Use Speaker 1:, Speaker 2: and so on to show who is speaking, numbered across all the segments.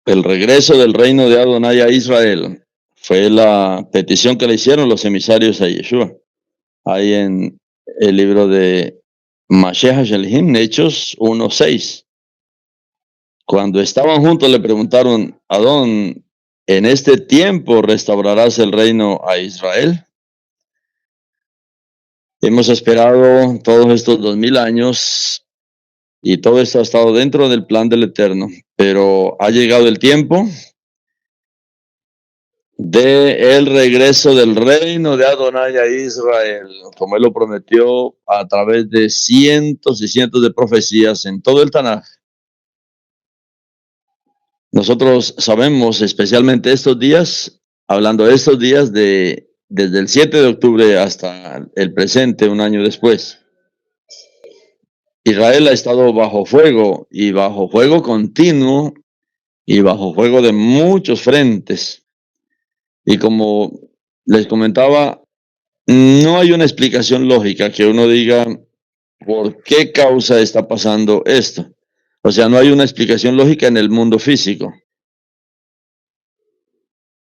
Speaker 1: El regreso del reino de Adonai a Israel fue la petición que le hicieron los emisarios a Yeshua. Ahí en el libro de Mashiach Shelhim, Hechos 1:6. Cuando estaban juntos le preguntaron, Adón, ¿en este tiempo restaurarás el reino a Israel? Hemos esperado todos estos 2000 años y todo esto ha estado dentro del plan del Eterno, pero ha llegado el tiempo de el regreso del reino de Adonai a Israel, como él lo prometió a través de cientos y cientos de profecías en todo el Tanaj. Nosotros sabemos, especialmente estos días, hablando de estos días desde el 7 de octubre hasta el presente, un año después, Israel ha estado bajo fuego y bajo fuego continuo y bajo fuego de muchos frentes. Y como les comentaba, no hay una explicación lógica que uno diga por qué causa está pasando esto. O sea, no hay una explicación lógica en el mundo físico.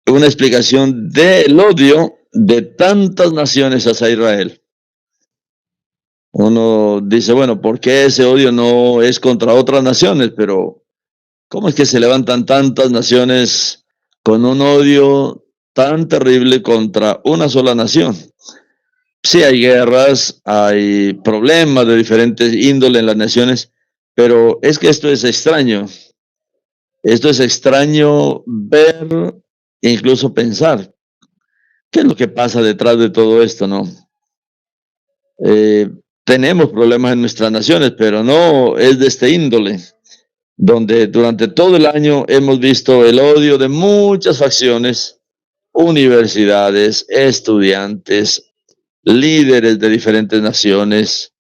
Speaker 1: Una explicación del odio de tantas naciones hacia Israel. Uno dice, bueno, ¿por qué ese odio no es contra otras naciones? Pero, ¿cómo es que se levantan tantas naciones con un odio tan terrible contra una sola nación? Sí, hay guerras, hay problemas de diferentes índole en las naciones, pero es que esto es extraño. Esto es extraño ver e incluso pensar. ¿Qué es lo que pasa detrás de todo esto, no? Tenemos problemas en nuestras naciones, pero no es de este índole, donde durante todo el año hemos visto el odio de muchas facciones, universidades, estudiantes, líderes de diferentes naciones,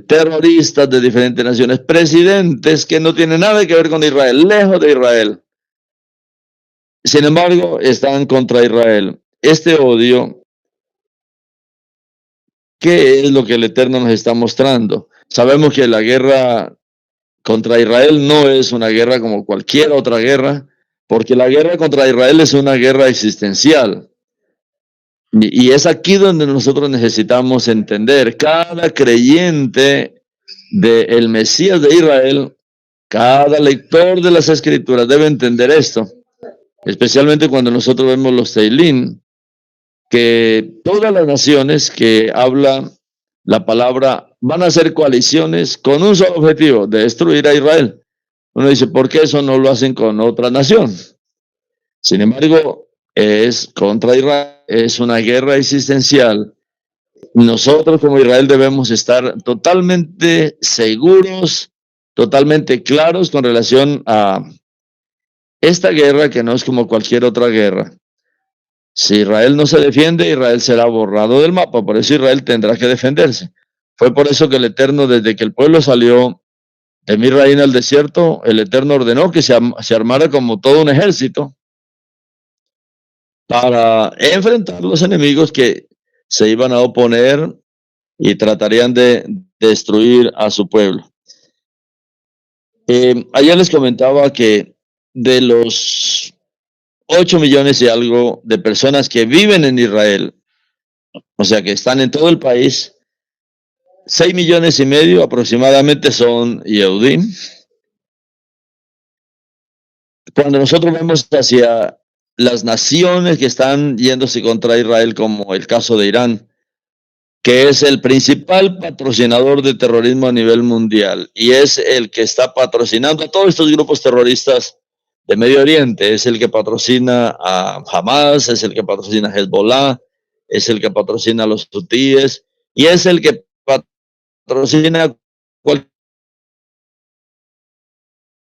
Speaker 1: terroristas de diferentes naciones, presidentes que no tienen nada que ver con Israel, lejos de Israel. Sin embargo, están contra Israel. Este odio, ¿qué es lo que el Eterno nos está mostrando? Sabemos que la guerra contra Israel no es una guerra como cualquier otra guerra, porque la guerra contra Israel es una guerra existencial. Y es aquí donde nosotros necesitamos entender, cada creyente del Mesías de Israel, cada lector de las Escrituras debe entender esto, especialmente cuando nosotros vemos los Teilín, que todas las naciones que hablan la palabra van a hacer coaliciones con un solo objetivo, de destruir a Israel. Uno dice, ¿por qué eso no lo hacen con otra nación? Sin embargo, es contra Israel, es una guerra existencial. Nosotros como Israel debemos estar totalmente seguros, totalmente claros con relación a esta guerra que no es como cualquier otra guerra. Si Israel no se defiende, Israel será borrado del mapa, por eso Israel tendrá que defenderse. Fue por eso que el Eterno, desde que el pueblo salió de Misraín al desierto, el Eterno ordenó que se armara como todo un ejército para enfrentar los enemigos que se iban a oponer y tratarían de destruir a su pueblo. Ayer les comentaba que de los 8 millones y algo de personas que viven en Israel, o sea que están en todo el país, 6 millones y medio aproximadamente son Yehudim. Cuando nosotros vemos hacia las naciones que están yéndose contra Israel, como el caso de Irán, que es el principal patrocinador de terrorismo a nivel mundial y es el que está patrocinando a todos estos grupos terroristas de Medio Oriente, es el que patrocina a Hamas, es el que patrocina a Hezbollah, es el que patrocina a los hutíes y es el que patrocina a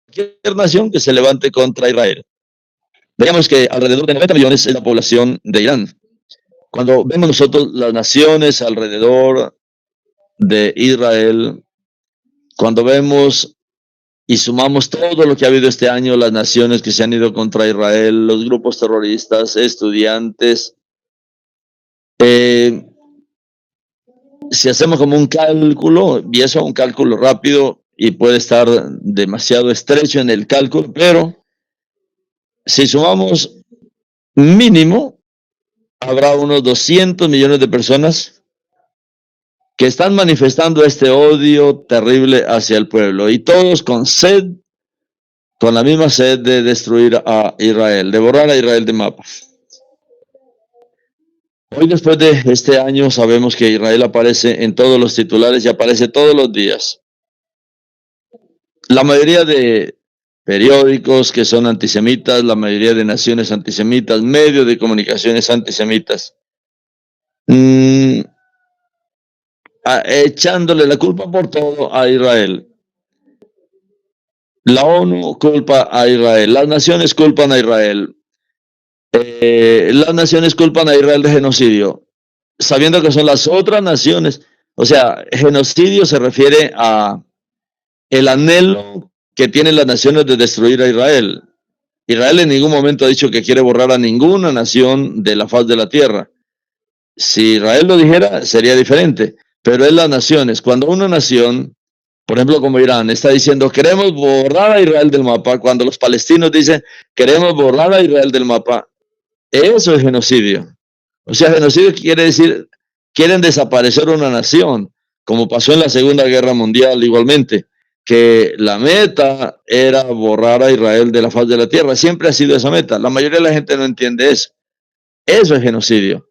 Speaker 1: cualquier nación que se levante contra Israel. Veamos que alrededor de 90 millones es la población de Irán. Cuando vemos nosotros las naciones alrededor de Israel, cuando vemos y sumamos todo lo que ha habido este año, las naciones que se han ido contra Israel, los grupos terroristas, estudiantes, si hacemos como un cálculo, y eso es un cálculo rápido y puede estar demasiado estrecho en el cálculo, pero Si sumamos mínimo, habrá unos 200 millones de personas que están manifestando este odio terrible hacia el pueblo, y todos con sed, con la misma sed de destruir a Israel, de borrar a Israel de mapa. Hoy, después de este año, sabemos que Israel aparece en todos los titulares y aparece todos los días. La mayoría de periódicos que son antisemitas, la mayoría de naciones antisemitas, medios de comunicaciones antisemitas, echándole la culpa por todo a Israel. La ONU culpa a Israel, las naciones culpan a Israel, las naciones culpan a Israel de genocidio, sabiendo que son las otras naciones. O sea, genocidio se refiere a el anhelo que tienen las naciones de destruir a Israel. Israel en ningún momento ha dicho que quiere borrar a ninguna nación de la faz de la tierra. Si Israel lo dijera, sería diferente, pero es las naciones. Cuando una nación, por ejemplo, como Irán, está diciendo queremos borrar a Israel del mapa, cuando los palestinos dicen queremos borrar a Israel del mapa, eso es genocidio. O sea, genocidio quiere decir quieren desaparecer una nación, como pasó en la Segunda Guerra Mundial igualmente, que la meta era borrar a Israel de la faz de la tierra. Siempre ha sido esa meta. La mayoría de la gente no entiende eso. Eso es genocidio.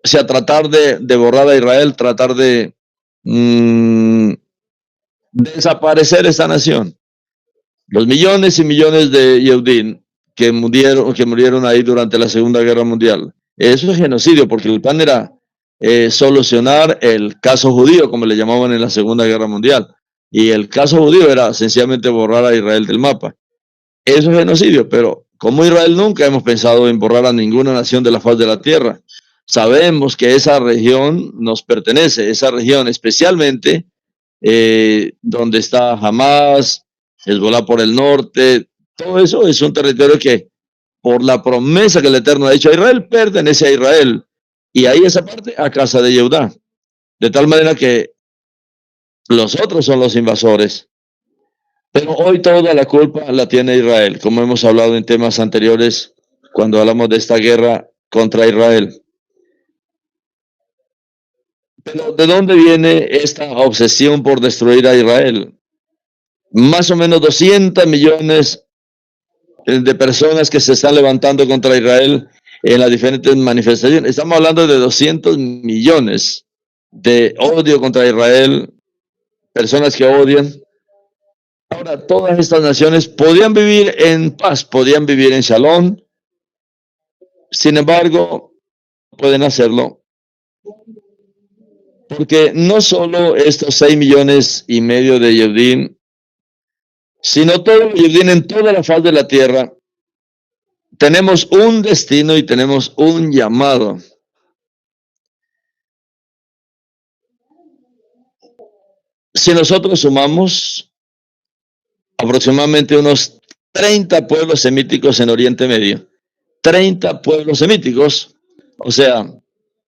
Speaker 1: O sea, tratar de borrar a Israel, tratar de desaparecer esta nación. Los millones y millones de Yehudim que murieron ahí durante la Segunda Guerra Mundial. Eso es genocidio, porque el plan era solucionar el caso judío, como le llamaban en la Segunda Guerra Mundial. Y el caso judío era sencillamente borrar a Israel del mapa. Eso es genocidio, pero como Israel nunca hemos pensado en borrar a ninguna nación de la faz de la tierra. Sabemos que esa región nos pertenece, esa región especialmente donde está Hamas, Hezbollah por el norte, todo eso es un territorio que por la promesa que el Eterno ha hecho a Israel, pertenece a Israel. Y ahí esa parte a casa de Yehudá. De tal manera que los otros son los invasores. Pero hoy toda la culpa la tiene Israel, como hemos hablado en temas anteriores cuando hablamos de esta guerra contra Israel. Pero ¿de dónde viene esta obsesión por destruir a Israel? Más o menos 200 millones de personas que se están levantando contra Israel en las diferentes manifestaciones. Estamos hablando de 200 millones de odio contra Israel, personas que odian. Ahora, todas estas naciones podían vivir en paz, podían vivir en shalom. Sin embargo, pueden hacerlo porque no solo estos 6 millones y medio de Yehudim, sino todos los Yehudim en toda la faz de la tierra, tenemos un destino y tenemos un llamado. Si nosotros sumamos aproximadamente unos 30 pueblos semíticos en Oriente Medio, 30 pueblos semíticos, o sea,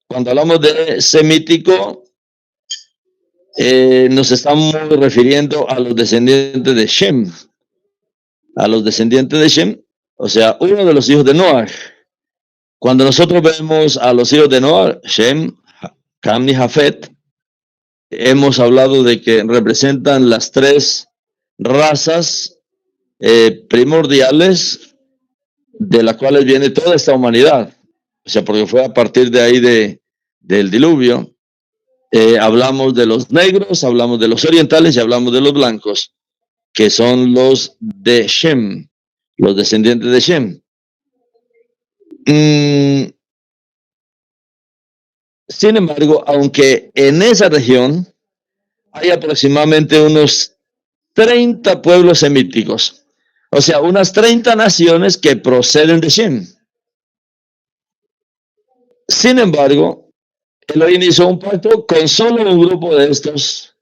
Speaker 1: cuando hablamos de semítico, nos estamos refiriendo a los descendientes de Shem, o sea, uno de los hijos de Noah. Cuando nosotros vemos a los hijos de Noah, Shem, Cam y Jafet, hemos hablado de que representan las tres razas primordiales de las cuales viene toda esta humanidad. O sea, porque fue a partir de ahí del diluvio. Hablamos de los negros, hablamos de los orientales y hablamos de los blancos, que son los de Shem, los descendientes de Shem. Sin embargo, aunque en esa región hay aproximadamente unos 30 pueblos semíticos, o sea, unas 30 naciones que proceden de Shem. Sin embargo, Elohim hizo un pacto con solo un grupo de estas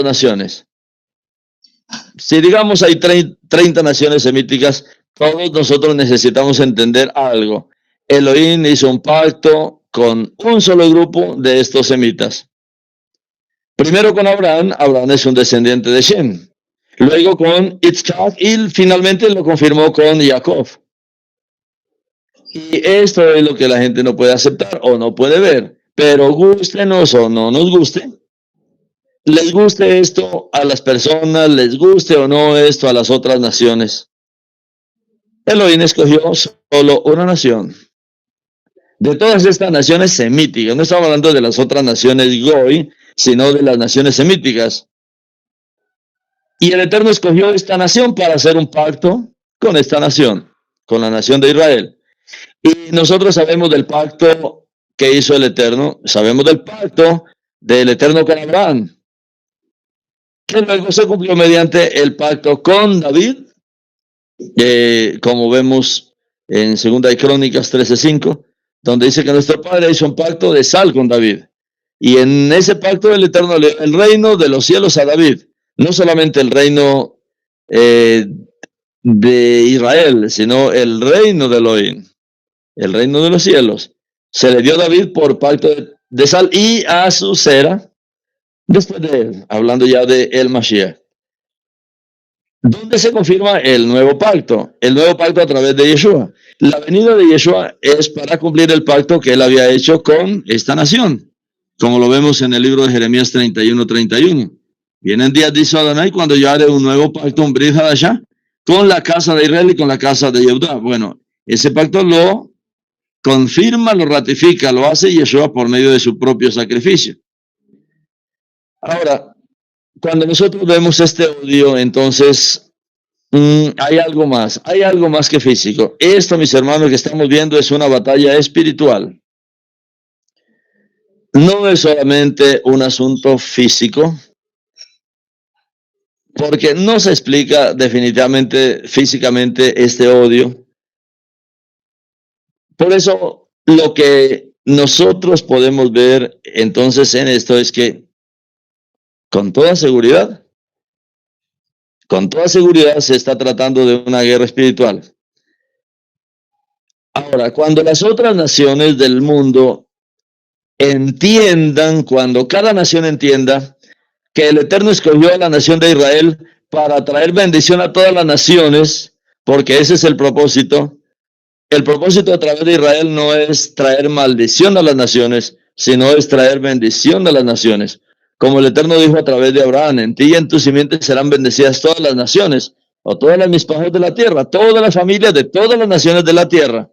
Speaker 1: naciones. Si digamos hay 30 naciones semíticas, todos nosotros necesitamos entender algo. Elohim hizo un pacto con un solo grupo de estos semitas. Primero con Abraham. Abraham es un descendiente de Shem. luego con Isaac y finalmente lo confirmó con Jacob. Y esto es lo que la gente no puede aceptar o no puede ver. Pero gústenos o no nos guste, les guste esto a las personas, les guste o no esto a las otras naciones, Elohim escogió solo una nación. De todas estas naciones semíticas, no estamos hablando de las otras naciones Goy, sino de las naciones semíticas. Y el Eterno escogió esta nación para hacer un pacto con esta nación, con la nación de Israel. Y nosotros sabemos del pacto que hizo el Eterno, sabemos del pacto del Eterno con Abraham, que luego se cumplió mediante el pacto con David, como vemos en 2 Crónicas 13:5, donde dice que nuestro padre hizo un pacto de sal con David. Y en ese pacto el Eterno le dio el reino de los cielos a David, no solamente el reino de Israel, sino el reino de Elohim, el reino de los cielos. Se le dio a David por pacto de sal y a su cera, después de él, hablando ya de el Mashiach. ¿Dónde se confirma el nuevo pacto? El nuevo pacto a través de Yeshua. La venida de Yeshua es para cumplir el pacto que él había hecho con esta nación, como lo vemos en el libro de Jeremías 31:31. Vienen días, dice Adonai, cuando yo haré un nuevo pacto, un Brit Hadashah, con la casa de Israel y con la casa de Judá. Bueno, ese pacto lo confirma, lo ratifica, lo hace Yeshua por medio de su propio sacrificio. Ahora, cuando nosotros vemos este odio, entonces hay algo más que físico. Esto, mis hermanos, que estamos viendo es una batalla espiritual. No es solamente un asunto físico, porque no se explica definitivamente físicamente este odio. Por eso, lo que nosotros podemos ver entonces en esto es que, con toda seguridad se está tratando de una guerra espiritual. Ahora, cuando las otras naciones del mundo entiendan, cuando cada nación entienda que el Eterno escogió a la nación de Israel para traer bendición a todas las naciones, porque ese es el propósito. El propósito a través de Israel no es traer maldición a las naciones, sino es traer bendición a las naciones. Como el Eterno dijo a través de Abraham, en ti y en tu simiente serán bendecidas todas las naciones, o todas las mispajos de la tierra, todas las familias de todas las naciones de la tierra.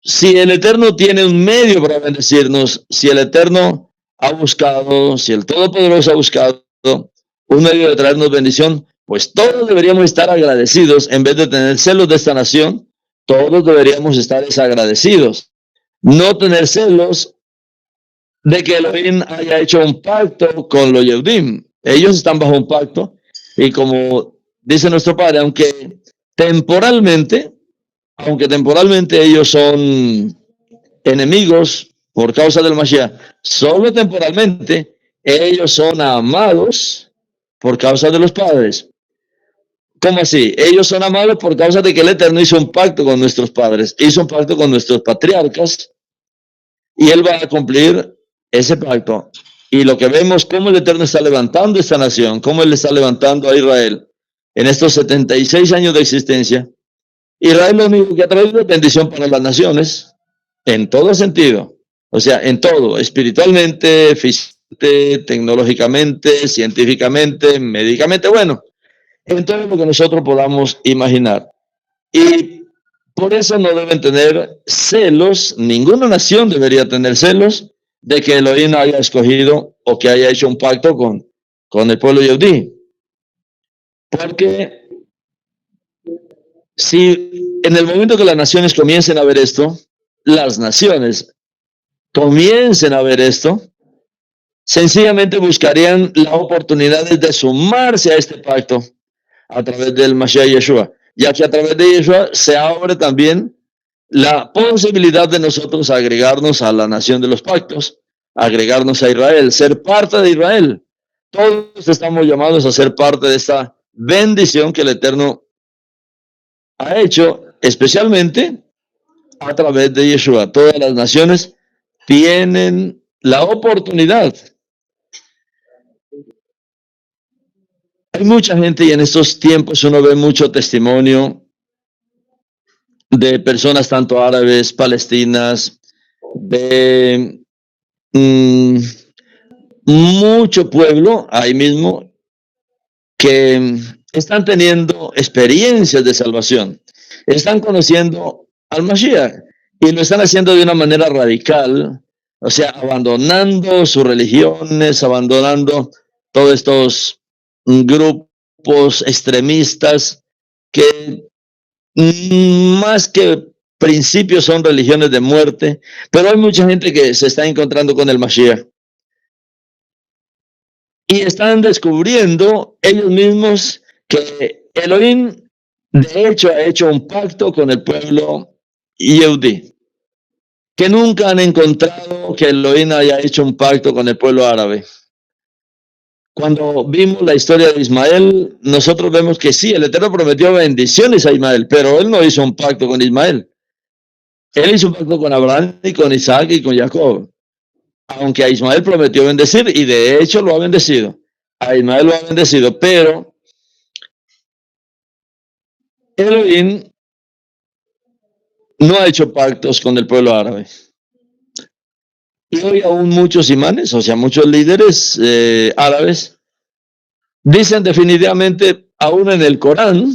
Speaker 1: Si el Eterno tiene un medio para bendecirnos, si el Eterno ha buscado, si el Todopoderoso ha buscado un medio de traernos bendición, pues todos deberíamos estar agradecidos en vez de tener celos de esta nación. Todos deberíamos estar desagradecidos. No tener celos de que Elohim haya hecho un pacto con los Yehudim. Ellos están bajo un pacto y como dice nuestro Padre, aunque temporalmente ellos son enemigos por causa del Mashiach, solo temporalmente ellos son amados por causa de los padres. ¿Cómo así? Ellos son amados por causa de que el Eterno hizo un pacto con nuestros padres, hizo un pacto con nuestros patriarcas, y Él va a cumplir ese pacto. Y lo que vemos, cómo el Eterno está levantando esta nación, cómo Él está levantando a Israel en estos 76 años de existencia. Israel lo único que ha traído es bendición para las naciones, en todo sentido. O sea, en todo, espiritualmente, físicamente, tecnológicamente, científicamente, médicamente, bueno, en todo lo que nosotros podamos imaginar. Y por eso no deben tener celos, ninguna nación debería tener celos de que Elohim haya escogido o que haya hecho un pacto con el pueblo yehudí. Porque si en el momento que las naciones comiencen a ver esto, sencillamente buscarían la oportunidad de sumarse a este pacto a través del Mashiach Yeshua, ya que a través de Yeshua se abre también la posibilidad de nosotros agregarnos a la nación de los pactos, agregarnos a Israel, ser parte de Israel. Todos estamos llamados a ser parte de esta bendición que el Eterno ha hecho, especialmente a través de Yeshua. Todas las naciones tienen la oportunidad Hay mucha gente y en estos tiempos uno ve mucho testimonio de personas tanto árabes, palestinas, de mucho pueblo ahí mismo que están teniendo experiencias de salvación, están conociendo al Mashiach y lo están haciendo de una manera radical, o sea, abandonando sus religiones, abandonando todos estos grupos extremistas que más que principios son religiones de muerte, pero hay mucha gente que se está encontrando con el Mashiach y están descubriendo ellos mismos que Elohim de hecho ha hecho un pacto con el pueblo Yehudí, que nunca han encontrado que Elohim haya hecho un pacto con el pueblo árabe. Cuando vimos la historia de Ismael, nosotros vemos que sí, el Eterno prometió bendiciones a Ismael, pero él no hizo un pacto con Ismael. Él hizo un pacto con Abraham y con Isaac y con Jacob. Aunque a Ismael prometió bendecir, y de hecho lo ha bendecido. A Ismael lo ha bendecido, pero Elohim no ha hecho pactos con el pueblo árabe. Y hoy aún muchos imanes, o sea, muchos líderes árabes, dicen definitivamente, aún en el Corán,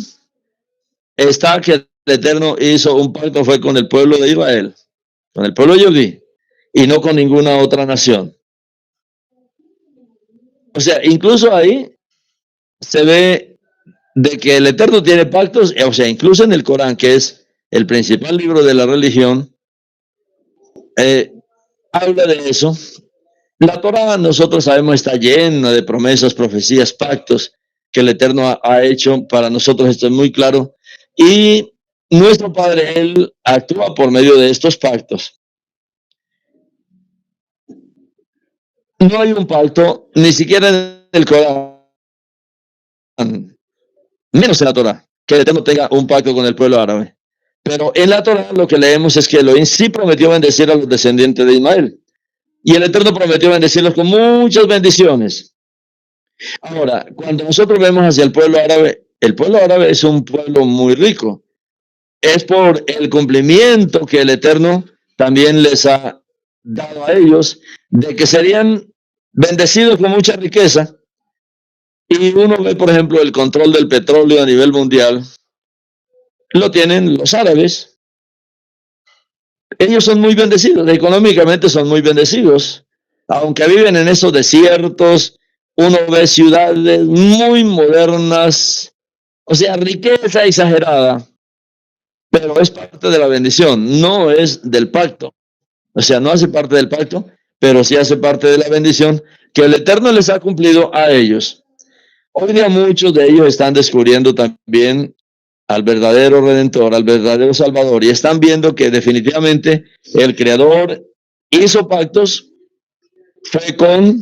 Speaker 1: está que el Eterno hizo un pacto, fue con el pueblo de Israel, con el pueblo yudí, y no con ninguna otra nación. O sea, incluso ahí se ve de que el Eterno tiene pactos, o sea, incluso en el Corán, que es el principal libro de la religión, habla de eso. La Torah, nosotros sabemos, está llena de promesas, profecías, pactos que el Eterno ha hecho. Para nosotros esto es muy claro. Y nuestro Padre, Él actúa por medio de estos pactos. No hay un pacto, ni siquiera en el Corán, menos en la Torah, que el Eterno tenga un pacto con el pueblo árabe. Pero en la Torah lo que leemos es que Elohim sí prometió bendecir a los descendientes de Ismael. Y el Eterno prometió bendecirlos con muchas bendiciones. Ahora, cuando nosotros vemos hacia el pueblo árabe es un pueblo muy rico. Es por el cumplimiento que el Eterno también les ha dado a ellos, de que serían bendecidos con mucha riqueza. Y uno ve, por ejemplo, el control del petróleo a nivel mundial, lo tienen los árabes. Ellos son muy bendecidos, económicamente son muy bendecidos. Aunque viven en esos desiertos, uno ve ciudades muy modernas, o sea, riqueza exagerada, pero es parte de la bendición, no es del pacto. O sea, no hace parte del pacto, pero sí hace parte de la bendición que el Eterno les ha cumplido a ellos. Hoy día muchos de ellos están descubriendo también al verdadero Redentor, al verdadero Salvador, y están viendo que definitivamente el Creador hizo pactos, fue con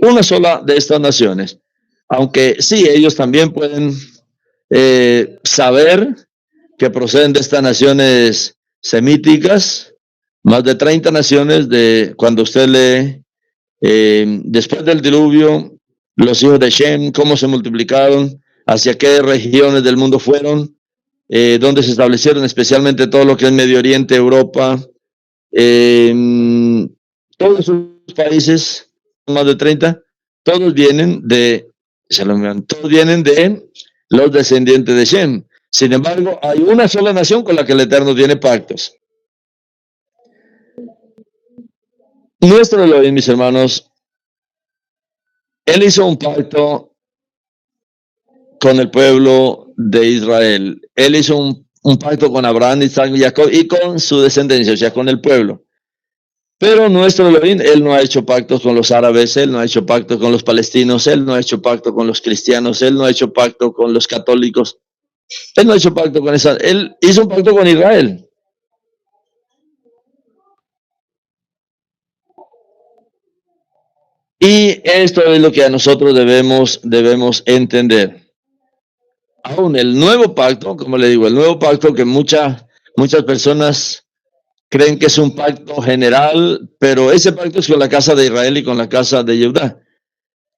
Speaker 1: una sola de estas naciones. Aunque sí, ellos también pueden saber que proceden de estas naciones semíticas, más de 30 naciones de cuando usted lee después del diluvio, los hijos de Shem, cómo se multiplicaron, hacia qué regiones del mundo fueron, donde se establecieron, especialmente todo lo que es Medio Oriente, Europa, todos esos países, más de 30, todos vienen de los descendientes de Shem. Sin embargo, hay una sola nación con la que el Eterno tiene pactos. Nuestro Elohim, mis hermanos, él hizo un pacto con el pueblo de Israel. Él hizo un pacto con Abraham, Isaac y Jacob y con su descendencia, o sea, con el pueblo. Pero nuestro Elohim, él no ha hecho pactos con los árabes, él no ha hecho pacto con los palestinos, él no ha hecho pacto con los cristianos, él no ha hecho pacto con los católicos, él no ha hecho pacto con esa, él hizo un pacto con Israel. Y esto es lo que a nosotros debemos entender. Aún el nuevo pacto, como le digo, el nuevo pacto que muchas personas creen que es un pacto general, pero ese pacto es con la casa de Israel y con la casa de Judá.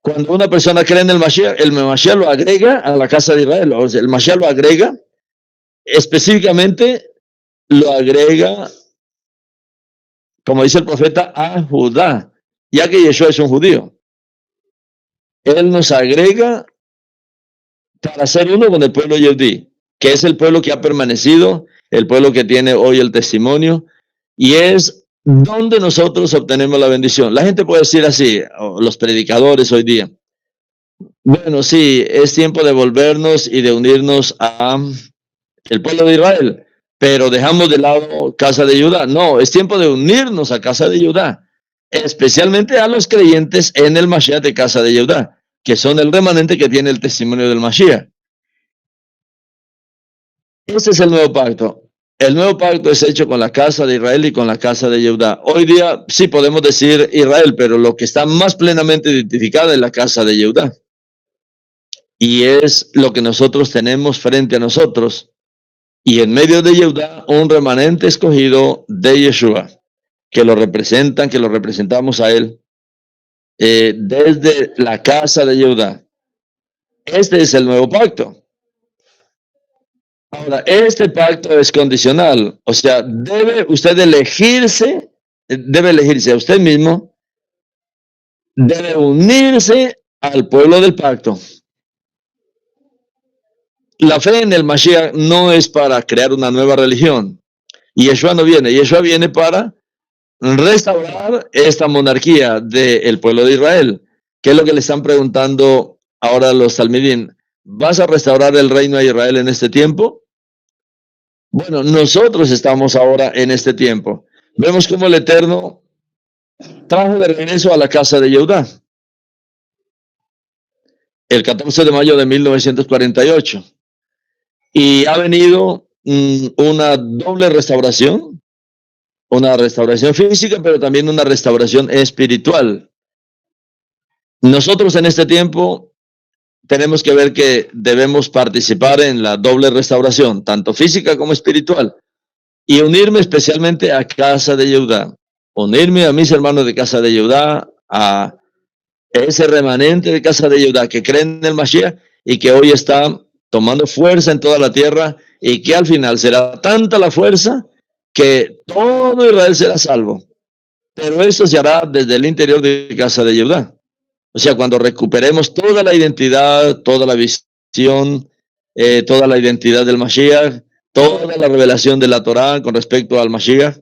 Speaker 1: Cuando una persona cree en el Mashiach lo agrega a la casa de Israel. O sea, el Mashiach lo agrega, específicamente lo agrega, como dice el profeta, a Judá, ya que Yeshua es un judío. Él nos agrega para ser uno con el pueblo yehudí, que es el pueblo que ha permanecido, el pueblo que tiene hoy el testimonio, y es donde nosotros obtenemos la bendición. La gente puede decir así, los predicadores hoy día, bueno, sí, es tiempo de volvernos y de unirnos a el pueblo de Israel, pero dejamos de lado casa de Judá. No, es tiempo de unirnos a casa de Judá, especialmente a los creyentes en el Mashiach de casa de Judá, que son el remanente que tiene el testimonio del Mashiach. Ese es el nuevo pacto. El nuevo pacto es hecho con la casa de Israel y con la casa de Judá. Hoy día sí podemos decir Israel, pero lo que está más plenamente identificado es la casa de Judá. Y es lo que nosotros tenemos frente a nosotros. Y en medio de Judá, un remanente escogido de Yeshua, que lo representan, que lo representamos a él, desde la casa de Judá. Este es el nuevo pacto. Ahora, este pacto es condicional, o sea, debe usted elegirse, debe elegirse a usted mismo, debe unirse al pueblo del pacto. La fe en el Mashiach no es para crear una nueva religión. Y Yeshua no viene, Yeshua viene para restaurar esta monarquía del pueblo de Israel. ¿Qué es lo que le están preguntando ahora los talmidín? ¿Vas a restaurar el reino de Israel en este tiempo? Bueno, nosotros estamos ahora en este tiempo. Vemos cómo el Eterno trajo de regreso a la casa de Judá el 14 de mayo de 1948. Y ha venido una doble restauración, una restauración física, pero también una restauración espiritual. Nosotros en este tiempo tenemos que ver que debemos participar en la doble restauración, tanto física como espiritual, y unirme especialmente a casa de Judá, unirme a mis hermanos de casa de Judá, a ese remanente de casa de Judá que creen en el Mashiach y que hoy está tomando fuerza en toda la tierra y que al final será tanta la fuerza que todo Israel será salvo. Pero eso se hará desde el interior de casa de Judá. O sea, cuando recuperemos toda la identidad, toda la visión, toda la identidad del Mashiach, toda la revelación de la Torá con respecto al Mashiach,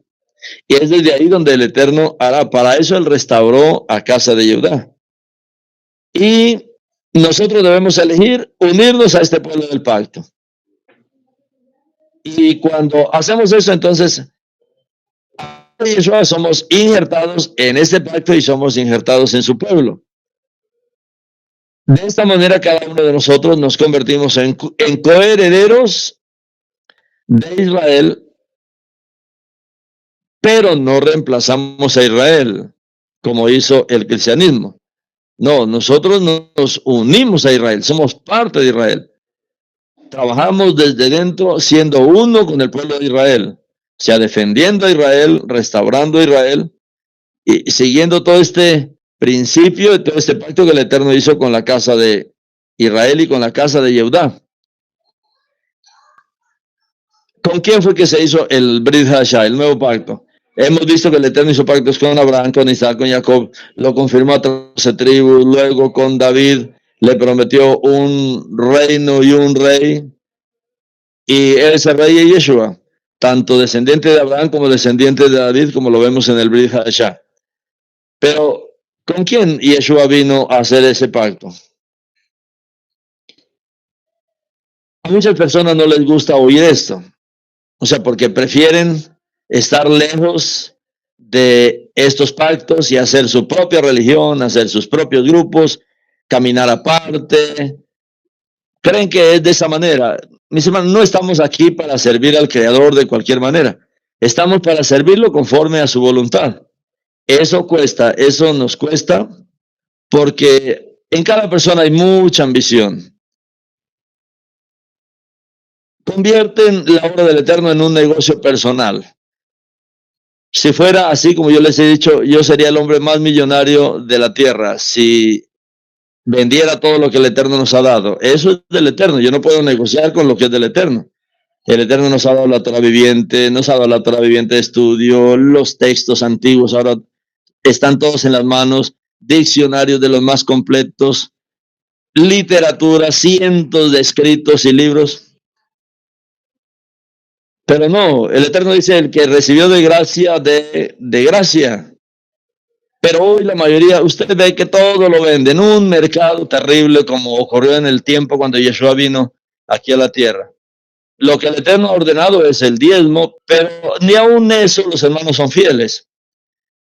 Speaker 1: y es desde ahí donde el Eterno hará. Para eso Él restauró a casa de Judá. Y nosotros debemos elegir unirnos a este pueblo del pacto. Y cuando hacemos eso, entonces somos injertados en este pacto y somos injertados en su pueblo. De esta manera, cada uno de nosotros nos convertimos en coherederos de Israel, pero no reemplazamos a Israel como hizo el cristianismo. No, nosotros nos unimos a Israel, somos parte de Israel. Trabajamos desde dentro siendo uno con el pueblo de Israel, o sea, defendiendo a Israel, restaurando a Israel y siguiendo todo este principio y todo este pacto que el Eterno hizo con la casa de Israel y con la casa de Judá. ¿Con quién fue que se hizo el Brit Hashah, el nuevo pacto? Hemos visto que el Eterno hizo pactos con Abraham, con Isaac, con Jacob, lo confirmó a 13 tribus, luego con David le prometió un reino y un rey, y ese rey es Yeshua, tanto descendiente de Abraham como descendiente de David, como lo vemos en el Brit Hashah. Pero, ¿con quién Yeshua vino a hacer ese pacto? A muchas personas no les gusta oír esto, o sea, porque prefieren estar lejos de estos pactos y hacer su propia religión, hacer sus propios grupos, caminar aparte. Creen que es de esa manera. Mis hermanos, no estamos aquí para servir al Creador de cualquier manera. Estamos para servirlo conforme a su voluntad. Eso cuesta, eso nos cuesta, porque en cada persona hay mucha ambición. Convierten la obra del Eterno en un negocio personal. Si fuera así, como yo les he dicho, yo sería el hombre más millonario de la tierra. Si vendiera todo lo que el Eterno nos ha dado. Eso es del Eterno. Yo no puedo negociar con lo que es del Eterno. El Eterno nos ha dado la Torah viviente, nos ha dado la Torah viviente de estudio, los textos antiguos ahora están todos en las manos, diccionarios de los más completos, literatura, cientos de escritos y libros. Pero no, el Eterno dice, el que recibió de gracia, de gracia. Pero hoy la mayoría, usted ve que todo lo vende en un mercado terrible como ocurrió en el tiempo cuando Yeshua vino aquí a la tierra. Lo que el Eterno ha ordenado es el diezmo, pero ni aun eso los hermanos son fieles.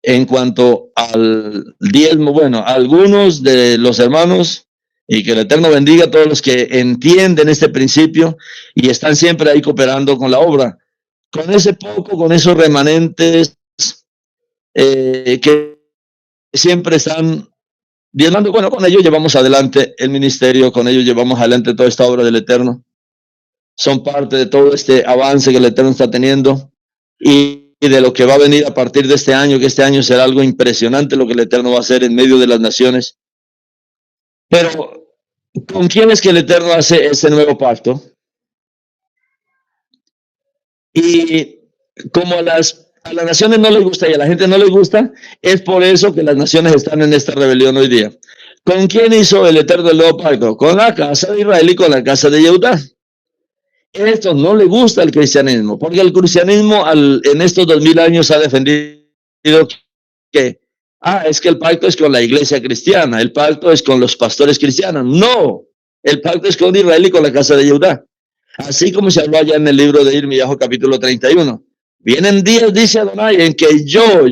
Speaker 1: En cuanto al diezmo, bueno, algunos de los hermanos, y que el Eterno bendiga a todos los que entienden este principio y están siempre ahí cooperando con la obra. Con ese poco, con esos remanentes que siempre están diezmando, bueno, con ellos llevamos adelante el ministerio, con ellos llevamos adelante toda esta obra del Eterno. Son parte de todo este avance que el Eterno está teniendo y de lo que va a venir a partir de este año, que este año será algo impresionante lo que el Eterno va a hacer en medio de las naciones. Pero, ¿con quién es que el Eterno hace ese nuevo pacto? Y como a las naciones no les gusta y a la gente no les gusta, es por eso que las naciones están en esta rebelión hoy día. ¿Con quién hizo el Eterno el nuevo pacto? Con la casa de Israel y con la casa de Judá. Esto no le gusta al cristianismo, porque el cristianismo en estos 2000 años ha defendido que, es que el pacto es con la iglesia cristiana, el pacto es con los pastores cristianos. No, el pacto es con Israel y con la casa de Judá. Así como se habló allá en el libro de Irmiyahu capítulo 31. Vienen días, dice Adonai, en que yo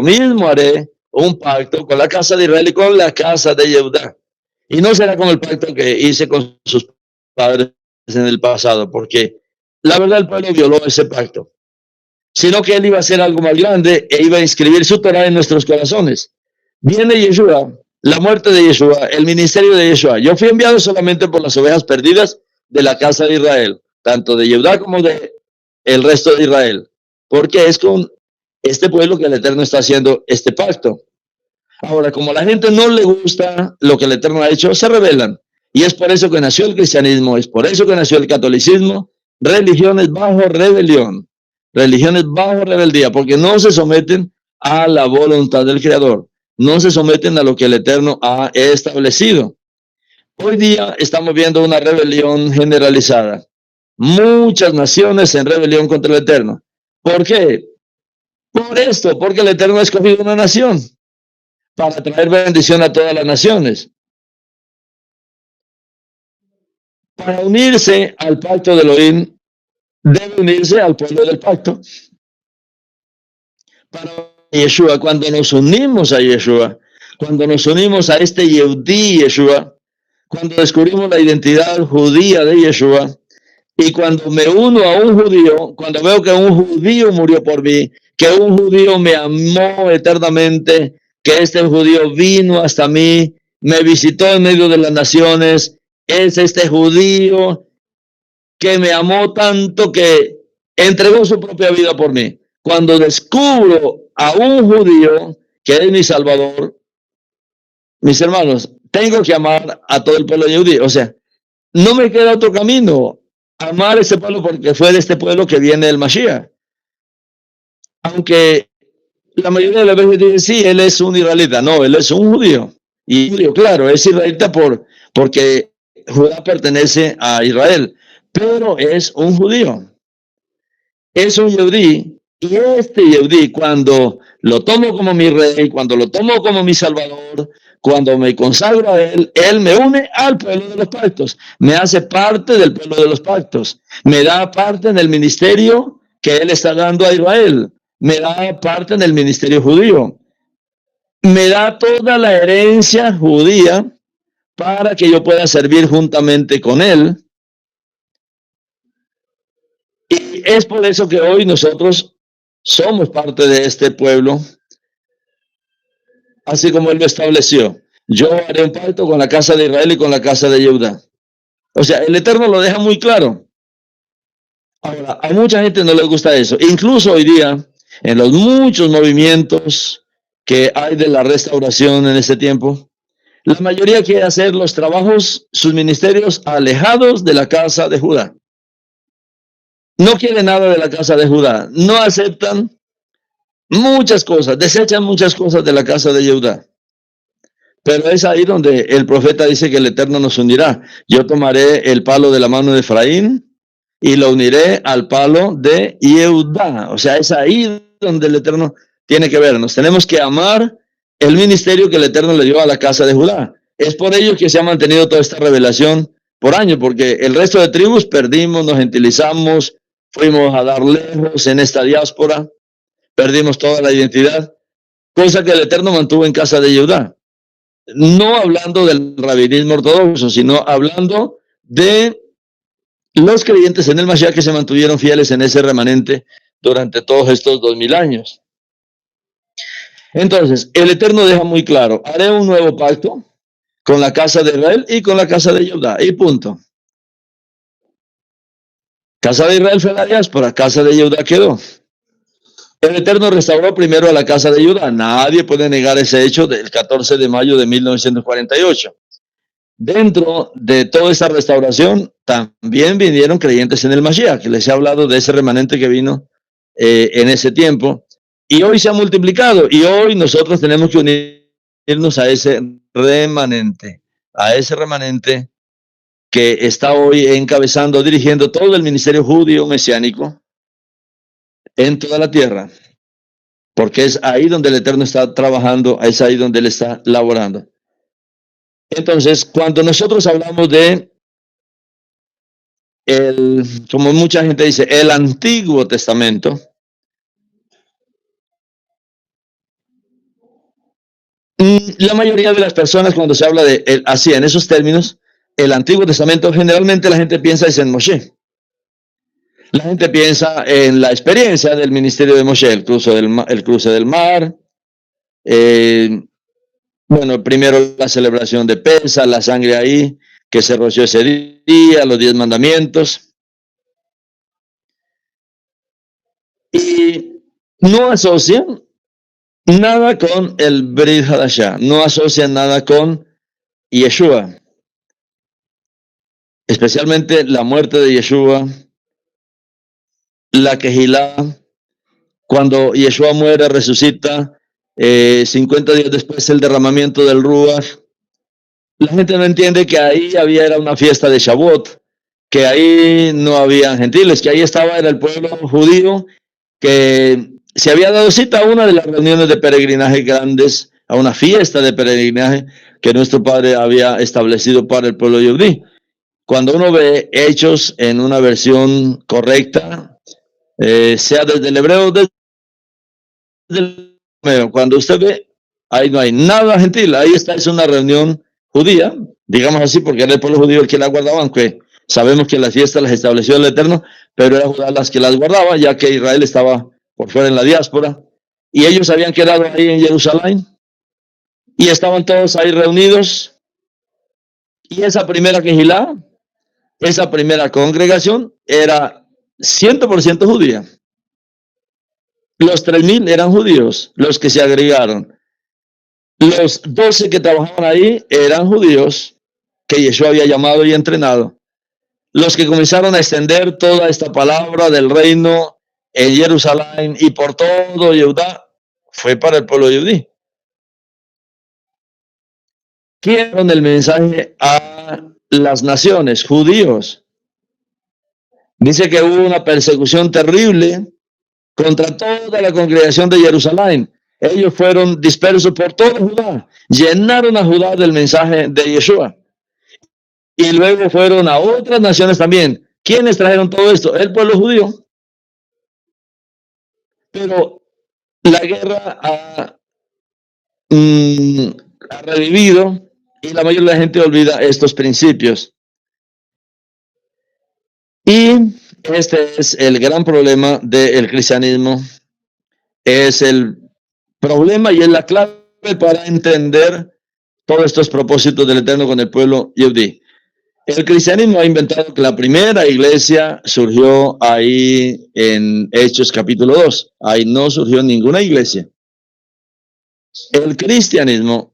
Speaker 1: mismo haré un pacto con la casa de Israel y con la casa de Judá. Y no será como el pacto que hice con sus padres en el pasado, porque la verdad el pueblo violó ese pacto, sino que él iba a hacer algo más grande e iba a inscribir su Torah en nuestros corazones. Viene Yeshua, la muerte de Yeshua, el ministerio de Yeshua. Yo fui enviado solamente por las ovejas perdidas de la casa de Israel, tanto de Judá como de el resto de Israel, porque es con este pueblo que el Eterno está haciendo este pacto. Ahora, como a la gente no le gusta lo que el Eterno ha hecho, se rebelan. Y es por eso que nació el cristianismo, es por eso que nació el catolicismo, religiones bajo rebelión, religiones bajo rebeldía, porque no se someten a la voluntad del Creador, no se someten a lo que el Eterno ha establecido. Hoy día estamos viendo una rebelión generalizada, muchas naciones en rebelión contra el Eterno. ¿Por qué? Por esto, porque el Eterno ha escogido una nación para traer bendición a todas las naciones. Para unirse al pacto de Elohim, debe unirse al pueblo del pacto. Para Yeshua, cuando nos unimos a Yeshua, cuando nos unimos a este Yehudí Yeshua, cuando descubrimos la identidad judía de Yeshua, y cuando me uno a un judío, cuando veo que un judío murió por mí, que un judío me amó eternamente, que este judío vino hasta mí, me visitó en medio de las naciones, es este judío que me amó tanto que entregó su propia vida por mí. Cuando descubro a un judío que es mi Salvador, mis hermanos, tengo que amar a todo el pueblo judío. O sea, no me queda otro camino. Amar a ese pueblo porque fue de este pueblo que viene el Mashiach. Aunque la mayoría de las veces dicen, sí, él es un israelita. No, él es un judío. Y judío, claro, es israelita porque Judá pertenece a Israel, pero es un judío. Es un yehudí. Y este yehudí, cuando lo tomo como mi rey, cuando lo tomo como mi salvador, cuando me consagro a él, él me une al pueblo de los pactos, me hace parte del pueblo de los pactos, me da parte en el ministerio que él está dando a Israel, me da parte en el ministerio judío, me da toda la herencia judía para que yo pueda servir juntamente con él. Y es por eso que hoy nosotros somos parte de este pueblo, así como él lo estableció. Yo haré un pacto con la casa de Israel y con la casa de Judá. O sea, el Eterno lo deja muy claro. Ahora, a mucha gente no le gusta eso. Incluso hoy día, en los muchos movimientos que hay de la restauración en este tiempo, La mayoría quiere hacer los trabajos, sus ministerios alejados de la casa de Judá. No quiere nada de la casa de Judá. No aceptan muchas cosas, desechan muchas cosas de la casa de Judá. Pero es ahí donde el profeta dice que el Eterno nos unirá. Yo tomaré el palo de la mano de Efraín y lo uniré al palo de Judá. O sea, es ahí donde el Eterno tiene que vernos. Tenemos que amar el ministerio que el Eterno le dio a la casa de Judá. Es por ello que se ha mantenido toda esta revelación por años, porque el resto de tribus perdimos, nos gentilizamos, fuimos a dar lejos en esta diáspora, perdimos toda la identidad, cosa que el Eterno mantuvo en casa de Judá. No hablando del rabinismo ortodoxo, sino hablando de los creyentes en el Mashiach que se mantuvieron fieles en ese remanente durante todos estos 2000 años. Entonces, el Eterno deja muy claro, haré un nuevo pacto con la casa de Israel y con la casa de Judá, y punto. Casa de Israel fue la diáspora, casa de Judá quedó. El Eterno restauró primero a la casa de Judá. Nadie puede negar ese hecho del 14 de mayo de 1948. Dentro de toda esa restauración también vinieron creyentes en el Mashiach, que les he hablado de ese remanente que vino en ese tiempo, y hoy se ha multiplicado, y hoy nosotros tenemos que unirnos a ese remanente que está hoy encabezando, dirigiendo todo el ministerio judío mesiánico en toda la tierra, porque es ahí donde el Eterno está trabajando, es ahí donde Él está laborando. Entonces, cuando nosotros hablamos de como mucha gente dice, el Antiguo Testamento, la mayoría de las personas cuando se habla de así, en esos términos, el Antiguo Testamento, generalmente la gente piensa es en Moshe. La gente piensa en la experiencia del ministerio de Moshe, el cruce del mar, bueno, primero la celebración de Pesa, la sangre ahí, que se roció ese día, los 10 mandamientos. Y no asocian nada con el Brit Hadashah, no asocian nada con Yeshua, especialmente la muerte de Yeshua, la Kehilá, cuando Yeshua muere, resucita, 50 días después el derramamiento del Ruach. La gente no entiende que ahí era una fiesta de Shavuot, que ahí no había gentiles, que ahí era el pueblo judío, que se había dado cita a una de las reuniones de peregrinaje grandes, a una fiesta de peregrinaje que nuestro Padre había establecido para el pueblo judío. Cuando uno ve Hechos en una versión correcta, sea desde el hebreo, desde el hebreo, cuando usted ve, ahí no hay nada gentil, ahí es una reunión judía, digamos así, porque era el pueblo judío el que la guardaba, aunque sabemos que las fiestas las estableció el Eterno, pero era Judá las que las guardaba, ya que Israel estaba por fuera en la diáspora, y ellos habían quedado ahí en Jerusalén, y estaban todos ahí reunidos, y esa primera Kehilá, esa primera congregación era 100% judía. Los 3000 eran judíos, los que se agregaron. Los 12 que trabajaban ahí eran judíos que Yeshua había llamado y entrenado. Los que comenzaron a extender toda esta palabra del reino en Jerusalén y por todo Judá fue para el pueblo judío. ¿Quién dieron el mensaje a las naciones? Judíos. Dice que hubo una persecución terrible contra toda la congregación de Jerusalén. Ellos fueron dispersos por toda Judá, llenaron a Judá del mensaje de Yeshua. Y luego fueron a otras naciones también. ¿Quiénes trajeron todo esto? El pueblo judío. Pero la guerra ha revivido y la mayoría de la gente olvida estos principios. Y este es el gran problema del cristianismo. Es el problema y es la clave para entender todos estos propósitos del Eterno con el pueblo judío. El cristianismo ha inventado que la primera iglesia surgió ahí en Hechos capítulo 2. Ahí no surgió ninguna iglesia. El cristianismo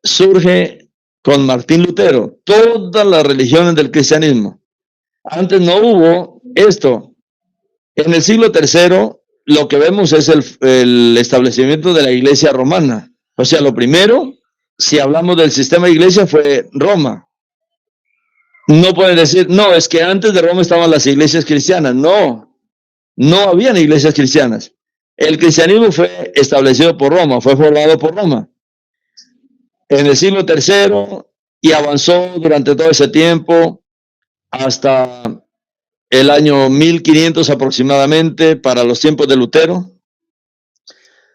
Speaker 1: surge con Martín Lutero, todas las religiones del cristianismo. Antes no hubo esto. En el siglo III lo que vemos es el establecimiento de la iglesia romana. O sea, lo primero, si hablamos del sistema de iglesia, fue Roma. No pueden decir, no, es que antes de Roma estaban las iglesias cristianas. No, no habían iglesias cristianas. El cristianismo fue establecido por Roma, fue formado por Roma. En el siglo III y avanzó durante todo ese tiempo hasta el año 1500 aproximadamente, para los tiempos de Lutero.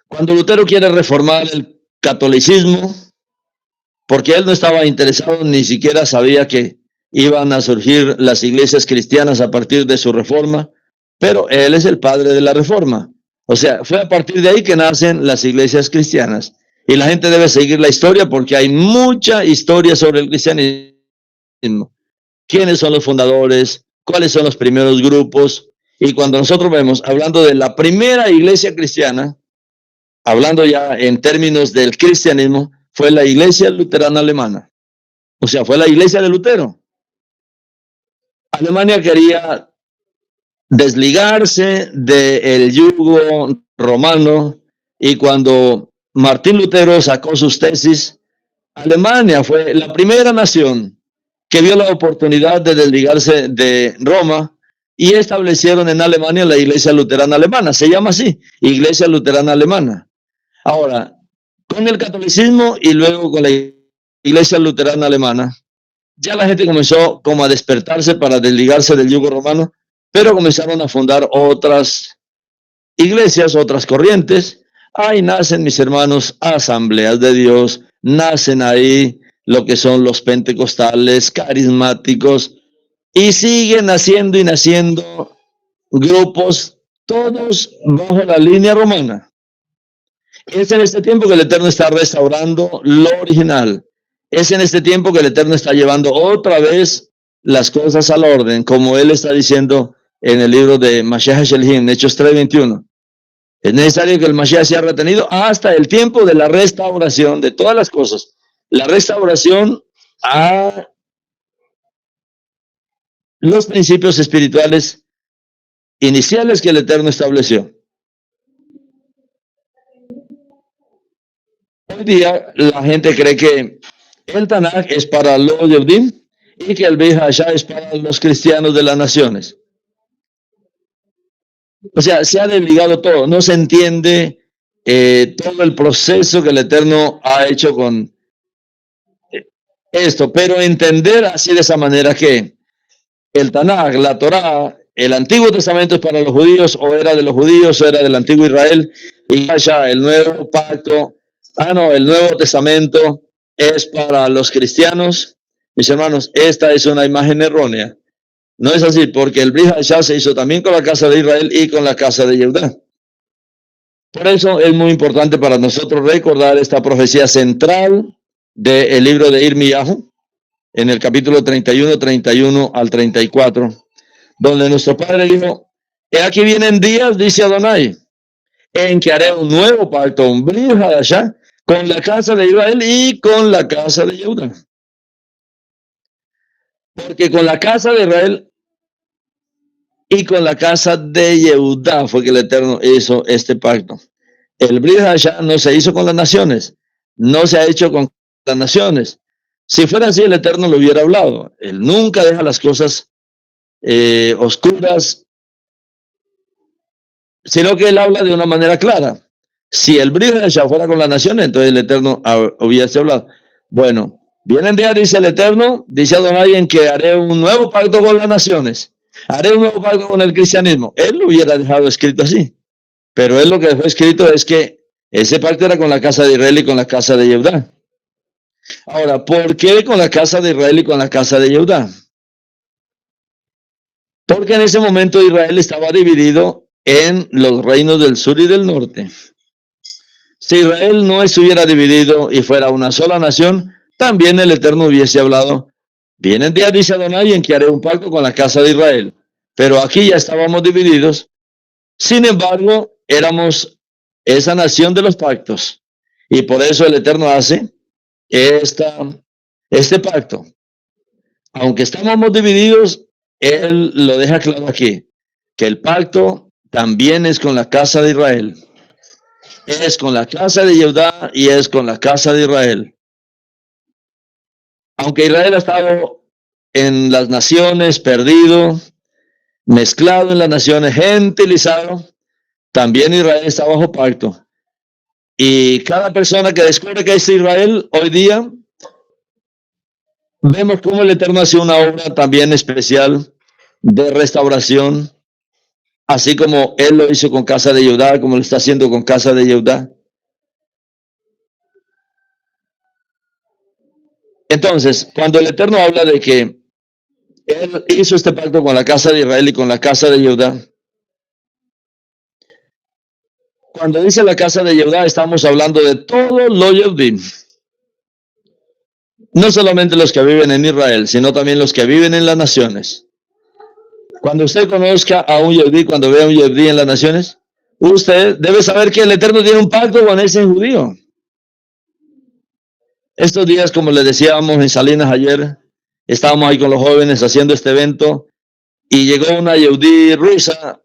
Speaker 1: Cuando Lutero quiere reformar el catolicismo, porque él no estaba interesado, ni siquiera sabía que iban a surgir las iglesias cristianas a partir de su reforma, pero él es el padre de la reforma. O sea, fue a partir de ahí que nacen las iglesias cristianas. Y la gente debe seguir la historia porque hay mucha historia sobre el cristianismo. ¿Quiénes son los fundadores? ¿Cuáles son los primeros grupos? Y cuando nosotros vemos, hablando de la primera iglesia cristiana, hablando ya en términos del cristianismo, fue la iglesia luterana alemana. O sea, fue la iglesia de Lutero. Alemania quería desligarse del yugo romano y cuando Martín Lutero sacó sus tesis, Alemania fue la primera nación que vio la oportunidad de desligarse de Roma y establecieron en Alemania la Iglesia Luterana Alemana. Se llama así, Iglesia Luterana Alemana. Ahora, con el catolicismo y luego con la Iglesia Luterana Alemana, ya la gente comenzó como a despertarse para desligarse del yugo romano, pero comenzaron a fundar otras iglesias, otras corrientes. Ahí nacen, mis hermanos, asambleas de Dios, nacen ahí lo que son los pentecostales, carismáticos, y siguen naciendo y naciendo grupos, todos bajo la línea romana. Es en este tiempo que el Eterno está restaurando lo original. Es en este tiempo que el Eterno está llevando otra vez las cosas al orden, como Él está diciendo en el libro de Mashiach Shelhim, Hechos 3:21. Es necesario que el Mashiach sea retenido hasta el tiempo de la restauración de todas las cosas. La restauración a los principios espirituales iniciales que el Eterno estableció. Hoy día la gente cree que el Tanaj es para los Yehudim y que el Brit Hadashah es para los cristianos de las naciones. O sea, se ha desligado todo, no se entiende todo el proceso que el Eterno ha hecho con esto, pero entender así de esa manera que el Tanaj, la Torá, el Antiguo Testamento es para los judíos, o era de los judíos, o era del Antiguo Israel, y allá el Nuevo Pacto, el Nuevo Testamento es para los cristianos. Mis hermanos, esta es una imagen errónea. No es así, porque el Brit Hadashah se hizo también con la casa de Israel y con la casa de Judá. Por eso es muy importante para nosotros recordar esta profecía central del libro de Irmiyahu, en el capítulo 31 al 34, donde nuestro Padre dijo: he aquí vienen días, dice Adonai, en que haré un nuevo pacto, un Brit Hadashah, con la casa de Israel y con la casa de Judá. Porque con la casa de Israel y con la casa de Judá fue que el Eterno hizo este pacto. El Brit Hadashah no se hizo con las naciones, no se ha hecho con las naciones. Si fuera así, el Eterno lo hubiera hablado. Él nunca deja las cosas oscuras, sino que él habla de una manera clara. Si el Brit Hadashah fuera con las naciones, entonces el Eterno hubiese hablado. Bueno, vienen días, dice el Eterno, dice Adonai, en que haré un nuevo pacto con las naciones. Haré un nuevo pacto con el cristianismo. Él lo hubiera dejado escrito así. Pero él lo que dejó escrito es que ese pacto era con la casa de Israel y con la casa de Judá. Ahora, ¿por qué con la casa de Israel y con la casa de Judá? Porque en ese momento Israel estaba dividido en los reinos del sur y del norte. Si Israel no estuviera dividido y fuera una sola nación, también el Eterno hubiese hablado: vienen días, dice Adonai, en que haré un pacto con la casa de Israel. Pero aquí ya estábamos divididos. Sin embargo, éramos esa nación de los pactos. Y por eso el Eterno hace este pacto. Aunque estábamos divididos, él lo deja claro aquí, que el pacto también es con la casa de Israel. Es con la casa de Judá y es con la casa de Israel. Aunque Israel ha estado en las naciones, perdido, mezclado en las naciones, gentilizado, también Israel está bajo pacto. Y cada persona que descubre que es Israel hoy día, vemos cómo el Eterno hace una obra también especial de restauración, así como Él lo hizo con casa de Judá, como lo está haciendo con casa de Judá. Entonces, cuando el Eterno habla de que Él hizo este pacto con la casa de Israel y con la casa de Judá, cuando dice la casa de Judá, estamos hablando de todos los Yehudim. No solamente los que viven en Israel, sino también los que viven en las naciones. Cuando usted conozca a un Yehudí, cuando vea a un Yehudí en las naciones, usted debe saber que el Eterno tiene un pacto con ese judío. Estos días, como les decíamos en Salinas ayer, estábamos ahí con los jóvenes haciendo este evento y llegó una Yehudí rusa.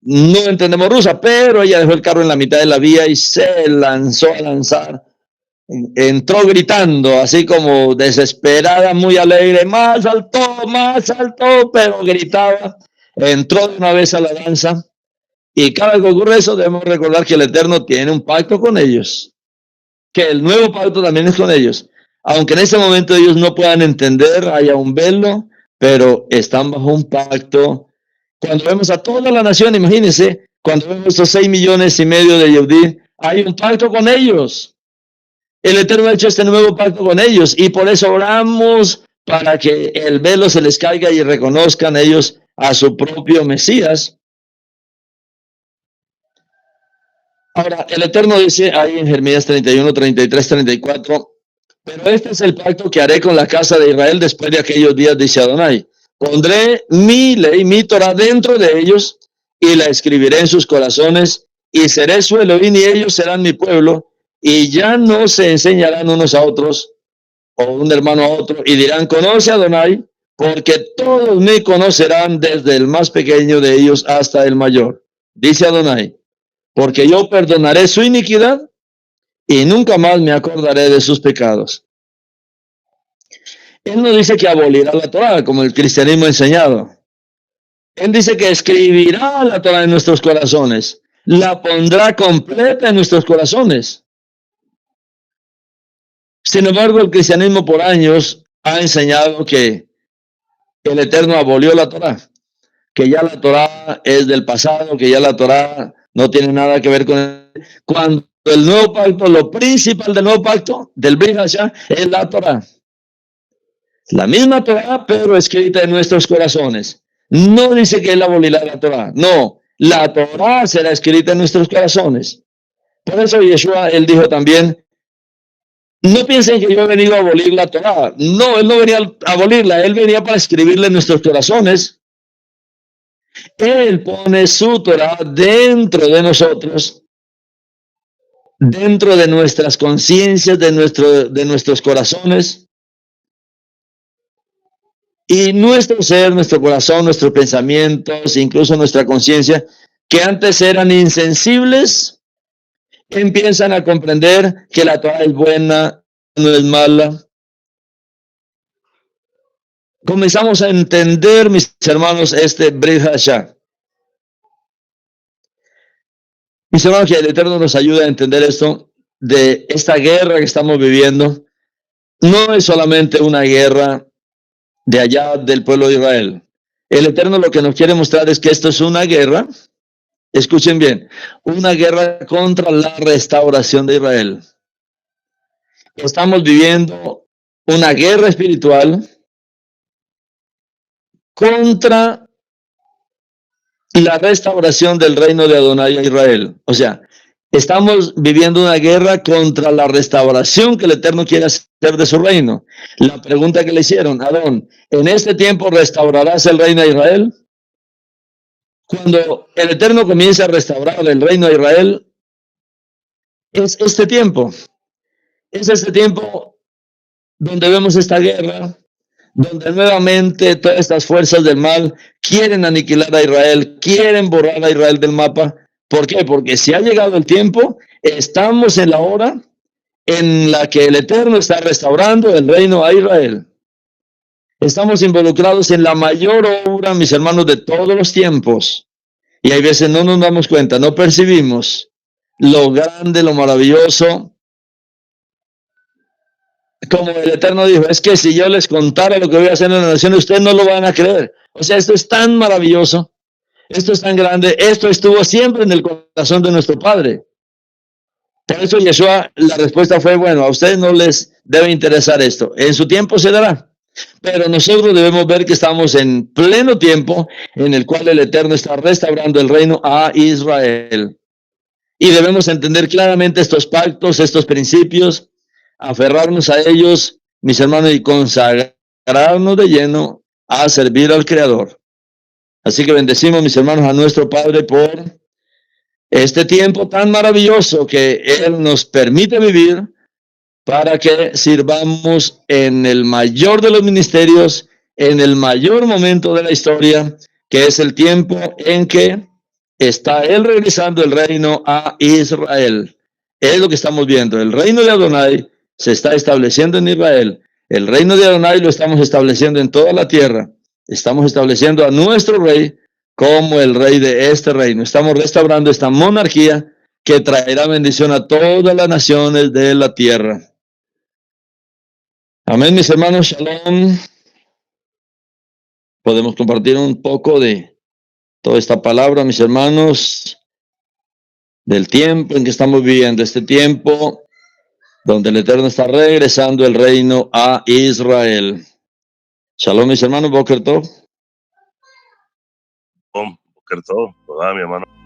Speaker 1: No entendemos rusa, pero ella dejó el carro en la mitad de la vía y se lanzó a lanzar. Entró gritando, así como desesperada, muy alegre, más alto, pero gritaba. Entró de una vez a la danza. Y cada vez que ocurre eso, debemos recordar que el Eterno tiene un pacto con ellos. Que el nuevo pacto también es con ellos. Aunque en este momento ellos no puedan entender, haya un velo, pero están bajo un pacto. Cuando vemos a toda la nación, imagínense, cuando vemos estos 6,5 millones de Yehudí, hay un pacto con ellos. El Eterno ha hecho este nuevo pacto con ellos y por eso oramos para que el velo se les caiga y reconozcan ellos a su propio Mesías. Ahora, el Eterno dice ahí en Jeremías 31, 33, 34, pero este es el pacto que haré con la casa de Israel después de aquellos días, dice Adonai. Pondré mi ley, mi Torah dentro de ellos y la escribiré en sus corazones y seré su Elohim y ellos serán mi pueblo y ya no se enseñarán unos a otros o un hermano a otro y dirán, conoce a Adonai, porque todos me conocerán desde el más pequeño de ellos hasta el mayor. Dice Adonai, porque yo perdonaré su iniquidad y nunca más me acordaré de sus pecados. Él no dice que abolirá la Torah, como el cristianismo ha enseñado. Él dice que escribirá la Torah en nuestros corazones, la pondrá completa en nuestros corazones. Sin embargo, el cristianismo por años ha enseñado que el Eterno abolió la Torah, que ya la Torah es del pasado, que ya la Torah no tiene nada que ver con él. Cuando el nuevo pacto, lo principal del nuevo pacto, del Brit Hashah, es la Torah. La misma Torah, pero escrita en nuestros corazones. No dice que él abolirá la Torah, no, la Torah será escrita en nuestros corazones. Por eso Yeshua, él dijo también, no piensen que yo he venido a abolir la Torah. No, él no venía a abolirla, él venía para escribirla en nuestros corazones. Él pone su Torah dentro de nosotros, dentro de nuestras conciencias, de nuestros corazones. Y nuestro ser, nuestro corazón, nuestros pensamientos, incluso nuestra conciencia, que antes eran insensibles, empiezan a comprender que la Torah es buena, no es mala. Comenzamos a entender, mis hermanos, este Brit Hashah. Mis hermanos, que el Eterno nos ayude a entender esto, de esta guerra que estamos viviendo. No es solamente una guerra de allá del pueblo de Israel. El Eterno lo que nos quiere mostrar es que esto es una guerra, escuchen bien, una guerra contra la restauración de Israel. Estamos viviendo una guerra espiritual contra la restauración del reino de Adonai a Israel. O sea, estamos viviendo una guerra contra la restauración que el Eterno quiere hacer de su reino. La pregunta que le hicieron, Adón, ¿en este tiempo restaurarás el reino de Israel? Cuando el Eterno comienza a restaurar el reino de Israel, es este tiempo donde vemos esta guerra, donde nuevamente todas estas fuerzas del mal quieren aniquilar a Israel, quieren borrar a Israel del mapa. ¿Por qué? Porque si ha llegado el tiempo, estamos en la hora en la que el Eterno está restaurando el reino a Israel. Estamos involucrados en la mayor obra, mis hermanos, de todos los tiempos. Y hay veces no nos damos cuenta, no percibimos lo grande, lo maravilloso. Como el Eterno dijo, es que si yo les contara lo que voy a hacer en la nación, ustedes no lo van a creer. O sea, esto es tan maravilloso, esto es tan grande, esto estuvo siempre en el corazón de nuestro Padre. Por eso Yeshua, la respuesta fue, bueno, a ustedes no les debe interesar esto, en su tiempo se dará. Pero nosotros debemos ver que estamos en pleno tiempo en el cual el Eterno está restaurando el reino a Israel. Y debemos entender claramente estos pactos, estos principios, aferrarnos a ellos, mis hermanos, y consagrarnos de lleno a servir al Creador. Así que bendecimos, mis hermanos, a nuestro Padre por este tiempo tan maravilloso que Él nos permite vivir para que sirvamos en el mayor de los ministerios, en el mayor momento de la historia, que es el tiempo en que está Él regresando el reino a Israel. Es lo que estamos viendo. El reino de Adonai se está estableciendo en Israel. El reino de Adonai lo estamos estableciendo en toda la tierra. Estamos estableciendo a nuestro rey como el rey de este reino. Estamos restaurando esta monarquía que traerá bendición a todas las naciones de la tierra. Amén, mis hermanos, shalom. Podemos compartir un poco de toda esta palabra, mis hermanos, del tiempo en que estamos viviendo, este tiempo donde el Eterno está regresando el reino a Israel. Shalom, mis hermanos, Boker Tov.
Speaker 2: Boker Tov, mi hermano.